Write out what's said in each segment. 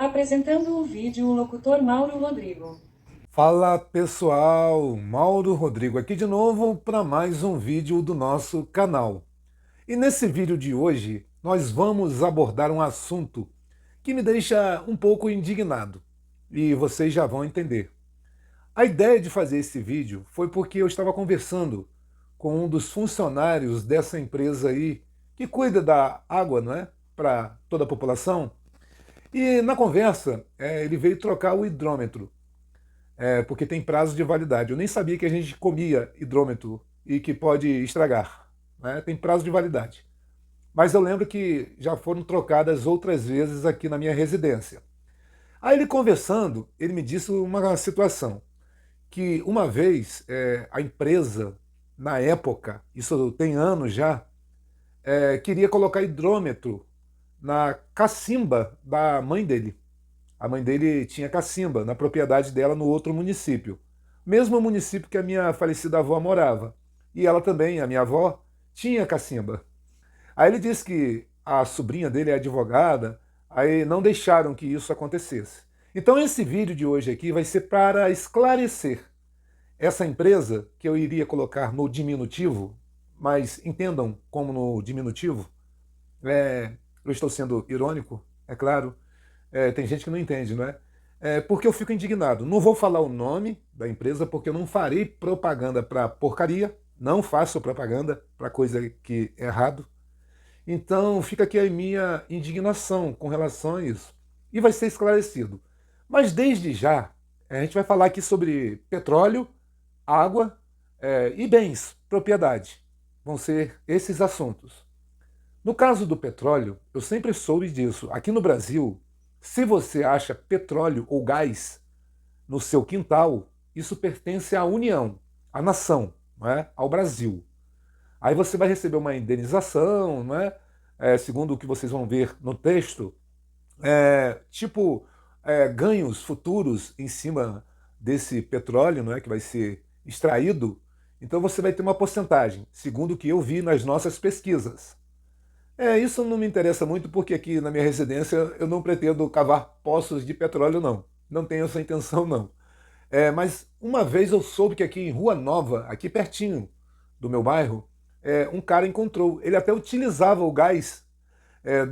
Apresentando o vídeo, o locutor Mauro Rodrigo. Fala pessoal, Mauro Rodrigo aqui de novo para mais um vídeo do nosso canal. E nesse vídeo de hoje nós vamos abordar um assunto que me deixa um pouco indignado e vocês já vão entender. A ideia de fazer esse vídeo foi porque eu estava conversando com um dos funcionários dessa empresa aí que cuida da água, não é, para toda a população. E na conversa ele veio trocar o hidrômetro. Porque tem prazo de validade. Eu nem sabia que a gente comia hidrômetro e que pode estragar, né? Tem prazo de validade. Mas eu lembro que já foram trocadas outras vezes aqui na minha residência. Aí ele conversando, ele me disse uma situação, que uma vez a empresa, na época, isso tem anos já, queria colocar hidrômetro na cacimba da mãe dele. A mãe dele tinha cacimba na propriedade dela no outro município. Mesmo município que a minha falecida avó morava. E ela também, a minha avó, tinha cacimba. Aí ele disse que a sobrinha dele é advogada, aí não deixaram que isso acontecesse. Então esse vídeo de hoje aqui vai ser para esclarecer essa empresa, que eu iria colocar no diminutivo, mas entendam como no diminutivo, eu estou sendo irônico, é claro. Tem gente que não entende, não é? Porque eu fico indignado. Não vou falar o nome da empresa, porque eu não farei propaganda para porcaria, não faço propaganda para coisa que é errado. Então fica aqui a minha indignação com relação a isso. E vai ser esclarecido. Mas desde já, a gente vai falar aqui sobre petróleo, água e bens, propriedade. Vão ser esses assuntos. No caso do petróleo, eu sempre soube disso. Aqui no Brasil, se você acha petróleo ou gás no seu quintal, isso pertence à União, à nação, não é? Ao Brasil. Aí você vai receber uma indenização, não é? Segundo o que vocês vão ver no texto, ganhos futuros em cima desse petróleo, não é? Que vai ser extraído. Então você vai ter uma porcentagem, segundo o que eu vi nas nossas pesquisas. Isso não me interessa muito porque aqui na minha residência eu não pretendo cavar poços de petróleo, não. Não tenho essa intenção, não. Mas uma vez eu soube que aqui em Rua Nova, aqui pertinho do meu bairro, um cara encontrou. Ele até utilizava o gás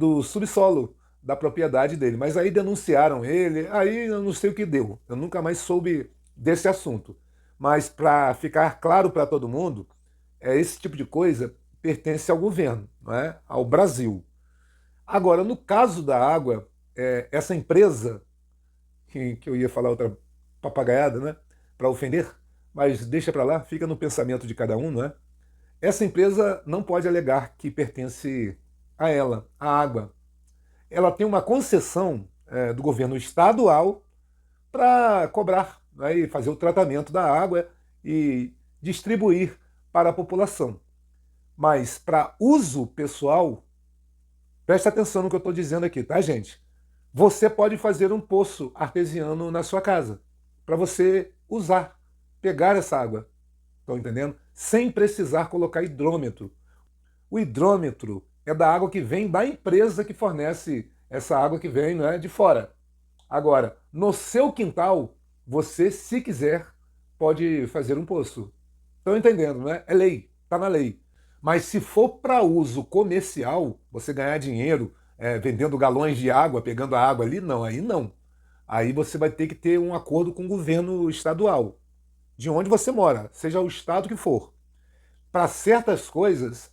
do subsolo da propriedade dele, mas aí denunciaram ele, aí eu não sei o que deu. Eu nunca mais soube desse assunto. Mas para ficar claro para todo mundo, esse tipo de coisa pertence ao governo, não é? Ao Brasil. Agora, no caso da água, essa empresa, que eu ia falar outra papagaiada, né? Para ofender, mas deixa para lá, fica no pensamento de cada um, não é? Essa empresa não pode alegar que pertence a ela, a água. Ela tem uma concessão do governo estadual para cobrar, né, e fazer o tratamento da água e distribuir para a população. Mas para uso pessoal, preste atenção no que eu estou dizendo aqui, tá, gente? Você pode fazer um poço artesiano na sua casa, para você usar, pegar essa água, estão entendendo? Sem precisar colocar hidrômetro. O hidrômetro é da água que vem da empresa que fornece essa água que vem, não é, de fora. Agora, no seu quintal, você, se quiser, pode fazer um poço. Estão entendendo, né? É lei, está na lei. Mas se for para uso comercial, você ganhar dinheiro vendendo galões de água, pegando a água ali, não, aí não. Aí você vai ter que ter um acordo com o governo estadual, de onde você mora, seja o estado que for. Para certas coisas,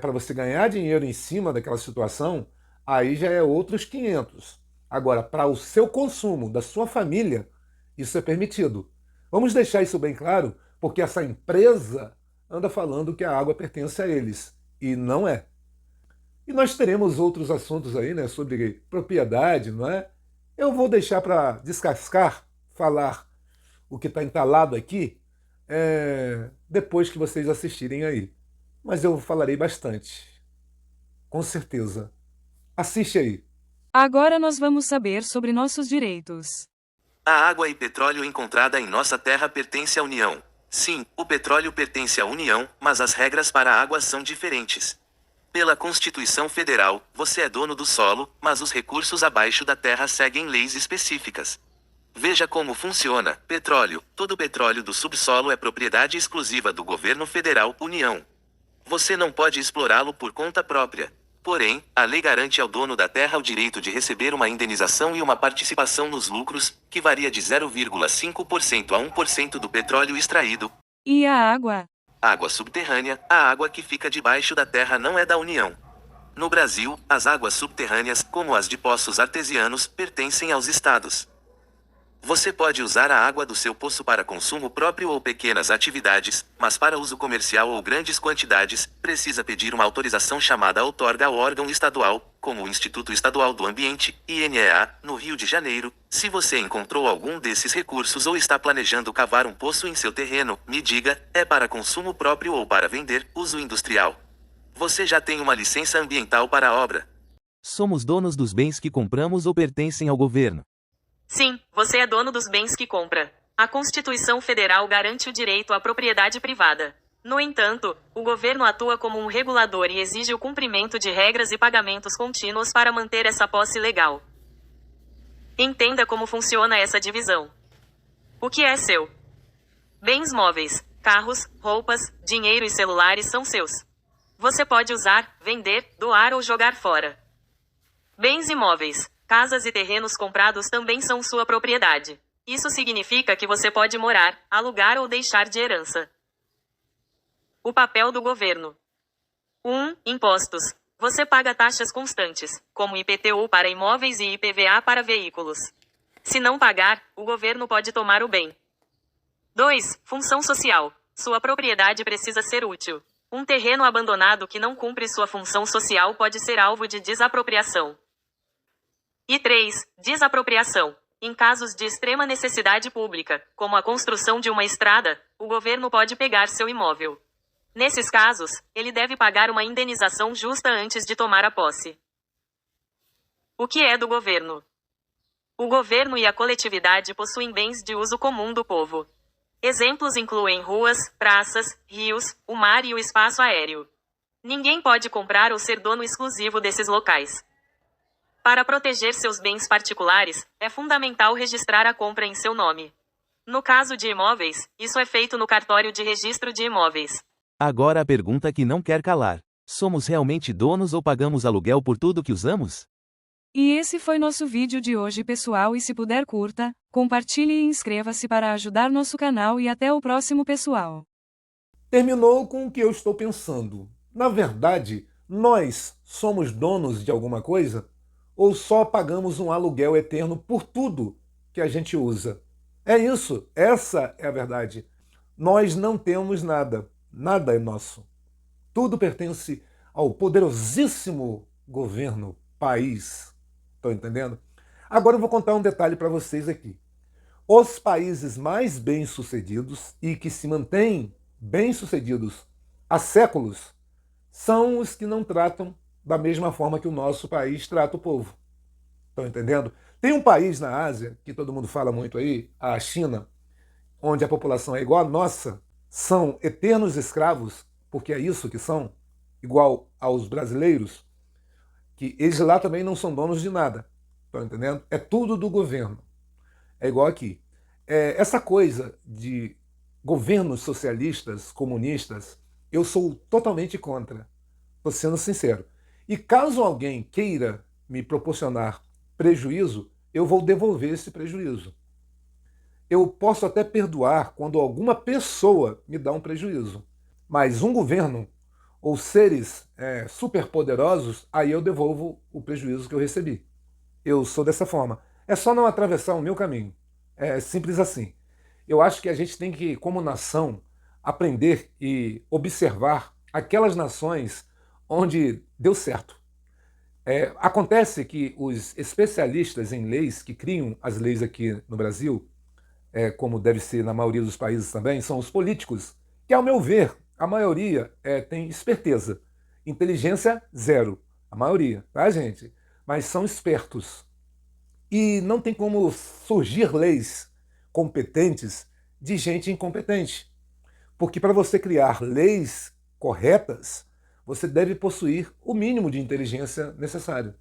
para você ganhar dinheiro em cima daquela situação, aí já é outros 500. Agora, para o seu consumo, da sua família, isso é permitido. Vamos deixar isso bem claro, porque essa empresa anda falando que a água pertence a eles, e não é. E nós teremos outros assuntos aí, né, sobre propriedade, não é? Eu vou deixar para descascar, falar o que está entalado aqui, depois que vocês assistirem aí. Mas eu falarei bastante, com certeza. Assiste aí. Agora nós vamos saber sobre nossos direitos. A água e petróleo encontrada em nossa terra pertence à União. Sim, o petróleo pertence à União, mas as regras para a água são diferentes. Pela Constituição Federal, você é dono do solo, mas os recursos abaixo da terra seguem leis específicas. Veja como funciona. Petróleo. Todo petróleo do subsolo é propriedade exclusiva do governo federal, União. Você não pode explorá-lo por conta própria. Porém, a lei garante ao dono da terra o direito de receber uma indenização e uma participação nos lucros, que varia de 0,5% a 1% do petróleo extraído. E a água? Água subterrânea. A água que fica debaixo da terra não é da União. No Brasil, as águas subterrâneas, como as de poços artesianos, pertencem aos estados. Você pode usar a água do seu poço para consumo próprio ou pequenas atividades, mas para uso comercial ou grandes quantidades, precisa pedir uma autorização chamada outorga ao órgão estadual, como o Instituto Estadual do Ambiente, INEA, no Rio de Janeiro. Se você encontrou algum desses recursos ou está planejando cavar um poço em seu terreno, me diga, é para consumo próprio ou para vender, uso industrial. Você já tem uma licença ambiental para a obra. Somos donos dos bens que compramos ou pertencem ao governo. Sim, você é dono dos bens que compra. A Constituição Federal garante o direito à propriedade privada. No entanto, o governo atua como um regulador e exige o cumprimento de regras e pagamentos contínuos para manter essa posse legal. Entenda como funciona essa divisão. O que é seu? Bens móveis, carros, roupas, dinheiro e celulares são seus. Você pode usar, vender, doar ou jogar fora. Bens imóveis, casas e terrenos comprados também são sua propriedade. Isso significa que você pode morar, alugar ou deixar de herança. O papel do governo. 1. Impostos. Você paga taxas constantes, como IPTU para imóveis e IPVA para veículos. Se não pagar, o governo pode tomar o bem. 2. Função social. Sua propriedade precisa ser útil. Um terreno abandonado que não cumpre sua função social pode ser alvo de desapropriação. E 3. Desapropriação. Em casos de extrema necessidade pública, como a construção de uma estrada, o governo pode pegar seu imóvel. Nesses casos, ele deve pagar uma indenização justa antes de tomar a posse. O que é do governo? O governo e a coletividade possuem bens de uso comum do povo. Exemplos incluem ruas, praças, rios, o mar e o espaço aéreo. Ninguém pode comprar ou ser dono exclusivo desses locais. Para proteger seus bens particulares, é fundamental registrar a compra em seu nome. No caso de imóveis, isso é feito no cartório de registro de imóveis. Agora a pergunta que não quer calar. Somos realmente donos ou pagamos aluguel por tudo que usamos? E esse foi nosso vídeo de hoje, pessoal, e se puder curta, compartilhe e inscreva-se para ajudar nosso canal e até o próximo, pessoal. Terminou com o que eu estou pensando. Na verdade, nós somos donos de alguma coisa ou só pagamos um aluguel eterno por tudo que a gente usa? É isso, essa é a verdade. Nós não temos nada, nada é nosso. Tudo pertence ao poderosíssimo governo, país. Estão entendendo? Agora eu vou contar um detalhe para vocês aqui. Os países mais bem-sucedidos e que se mantêm bem-sucedidos há séculos são os que não tratam da mesma forma que o nosso país trata o povo. Estão entendendo? Tem um país na Ásia, que todo mundo fala muito aí, a China, onde a população é igual à nossa, são eternos escravos, porque é isso que são, igual aos brasileiros, que eles lá também não são donos de nada. Estão entendendo? É tudo do governo. É igual aqui. Essa coisa de governos socialistas, comunistas, eu sou totalmente contra. Estou sendo sincero. E caso alguém queira me proporcionar prejuízo, eu vou devolver esse prejuízo. Eu posso até perdoar quando alguma pessoa me dá um prejuízo. Mas um governo ou seres superpoderosos, aí eu devolvo o prejuízo que eu recebi. Eu sou dessa forma. É só não atravessar o meu caminho. É simples assim. Eu acho que a gente tem que, como nação, aprender e observar aquelas nações onde deu certo. Acontece que os especialistas em leis, que criam as leis aqui no Brasil, como deve ser na maioria dos países também, são os políticos, que, ao meu ver, a maioria tem esperteza. Inteligência, zero. A maioria, tá, gente? Mas são espertos. E não tem como surgir leis competentes de gente incompetente. Porque para você criar leis corretas, você deve possuir o mínimo de inteligência necessário,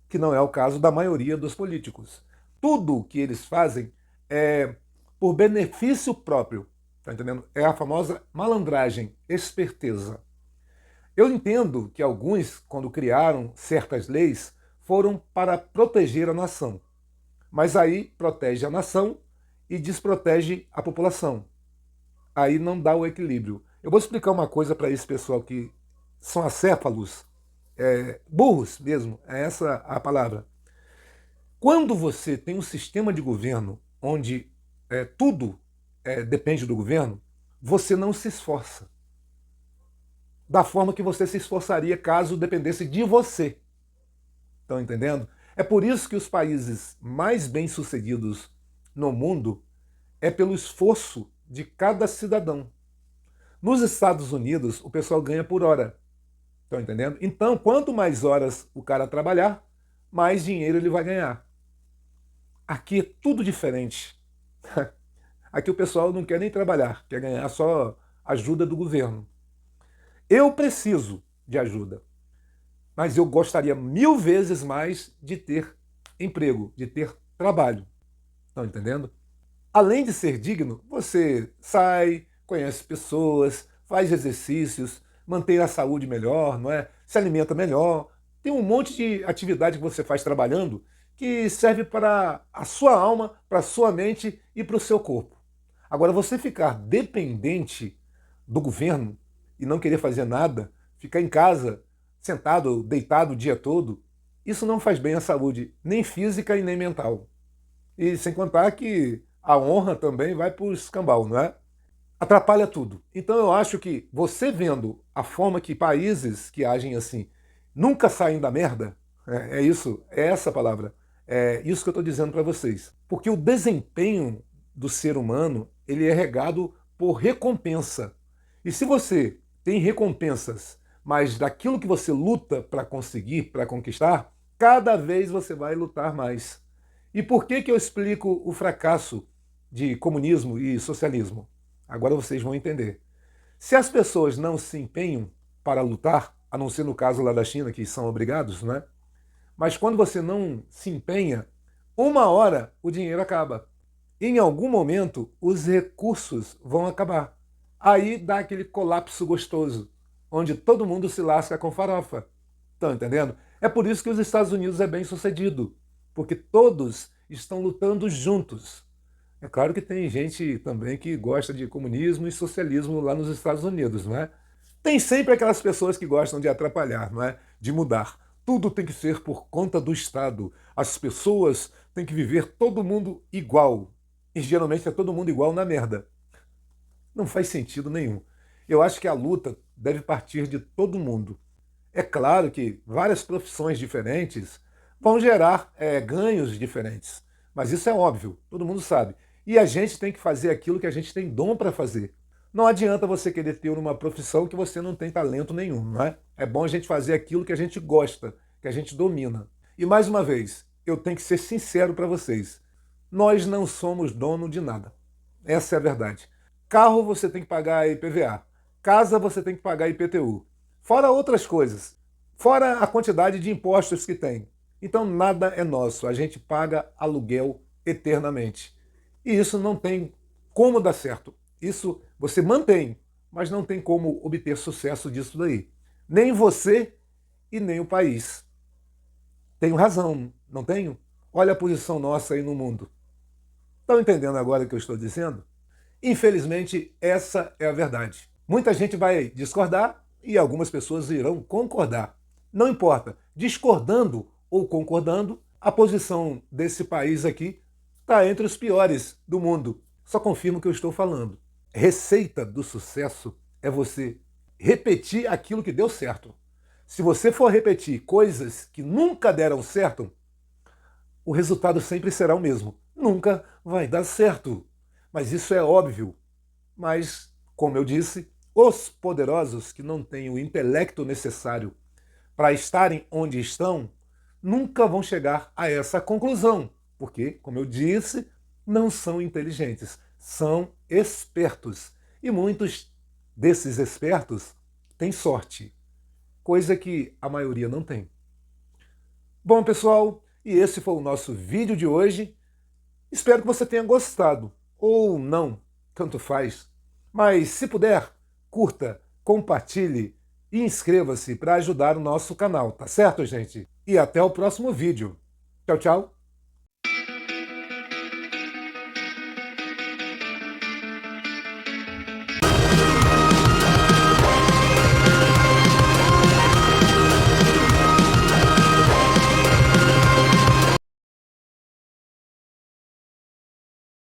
que não é o caso da maioria dos políticos. Tudo o que eles fazem é por benefício próprio, tá entendendo? É a famosa malandragem, esperteza. Eu entendo que alguns, quando criaram certas leis, foram para proteger a nação. Mas aí protege a nação e desprotege a população. Aí não dá o equilíbrio. Eu vou explicar uma coisa para esse pessoal que são acéfalos, burros mesmo, é essa a palavra. Quando você tem um sistema de governo onde tudo depende do governo, você não se esforça da forma que você se esforçaria caso dependesse de você. Estão entendendo? É por isso que os países mais bem-sucedidos no mundo é pelo esforço de cada cidadão. Nos Estados Unidos, o pessoal ganha por hora. Estão entendendo? Então, quanto mais horas o cara trabalhar, mais dinheiro ele vai ganhar. Aqui é tudo diferente. Aqui o pessoal não quer nem trabalhar, quer ganhar só ajuda do governo. Eu preciso de ajuda, mas eu gostaria 1000 vezes mais de ter emprego, de ter trabalho. Estão entendendo? Além de ser digno, você sai, conhece pessoas, faz exercícios, mantém a saúde melhor, não é? Se alimenta melhor. Tem um monte de atividade que você faz trabalhando que serve para a sua alma, para a sua mente e para o seu corpo. Agora, você ficar dependente do governo e não querer fazer nada, ficar em casa, sentado, deitado o dia todo, isso não faz bem à saúde, nem física e nem mental. E sem contar que a honra também vai para o escambau, não é? Atrapalha tudo. Então eu acho que você vendo a forma que países que agem assim nunca saem da merda, é isso, é essa a palavra, é isso que eu estou dizendo para vocês. Porque o desempenho do ser humano, ele é regado por recompensa. E se você tem recompensas, mas daquilo que você luta para conseguir, para conquistar, cada vez você vai lutar mais. E por que eu explico o fracasso de comunismo e socialismo? Agora vocês vão entender. Se as pessoas não se empenham para lutar, a não ser no caso lá da China, que são obrigados, né? Mas quando você não se empenha, uma hora o dinheiro acaba. Em algum momento, os recursos vão acabar. Aí dá aquele colapso gostoso, onde todo mundo se lasca com farofa. Estão entendendo? É por isso que os Estados Unidos é bem sucedido, porque todos estão lutando juntos. É claro que tem gente também que gosta de comunismo e socialismo lá nos Estados Unidos, não é? Tem sempre aquelas pessoas que gostam de atrapalhar, não é? De mudar. Tudo tem que ser por conta do Estado. As pessoas têm que viver todo mundo igual. E geralmente é todo mundo igual na merda. Não faz sentido nenhum. Eu acho que a luta deve partir de todo mundo. É claro que várias profissões diferentes vão gerar ganhos diferentes. Mas isso é óbvio, todo mundo sabe. E a gente tem que fazer aquilo que a gente tem dom para fazer. Não adianta você querer ter uma profissão que você não tem talento nenhum, não é? É bom a gente fazer aquilo que a gente gosta, que a gente domina. E mais uma vez, eu tenho que ser sincero para vocês. Nós não somos dono de nada. Essa é a verdade. Carro você tem que pagar IPVA. Casa você tem que pagar IPTU. Fora outras coisas. Fora a quantidade de impostos que tem. Então nada é nosso. A gente paga aluguel eternamente. E isso não tem como dar certo. Isso você mantém, mas não tem como obter sucesso disso daí. Nem você e nem o país. Tenho razão, não tenho? Olha a posição nossa aí no mundo. Estão entendendo agora o que eu estou dizendo? Infelizmente, essa é a verdade. Muita gente vai discordar e algumas pessoas irão concordar. Não importa, discordando ou concordando, a posição desse país aqui está entre os piores do mundo. Só confirmo o que eu estou falando. Receita do sucesso é você repetir aquilo que deu certo. Se você for repetir coisas que nunca deram certo, o resultado sempre será o mesmo. Nunca vai dar certo. Mas isso é óbvio. Mas, como eu disse, os poderosos que não têm o intelecto necessário para estarem onde estão, nunca vão chegar a essa conclusão. Porque, como eu disse, não são inteligentes, são espertos. E muitos desses espertos têm sorte. coisa que a maioria não tem. Bom, pessoal, e esse foi o nosso vídeo de hoje. Espero que você tenha gostado, ou não, tanto faz. Mas se puder, curta, compartilhe e inscreva-se para ajudar o nosso canal, tá certo, gente? E até o próximo vídeo. Tchau, tchau!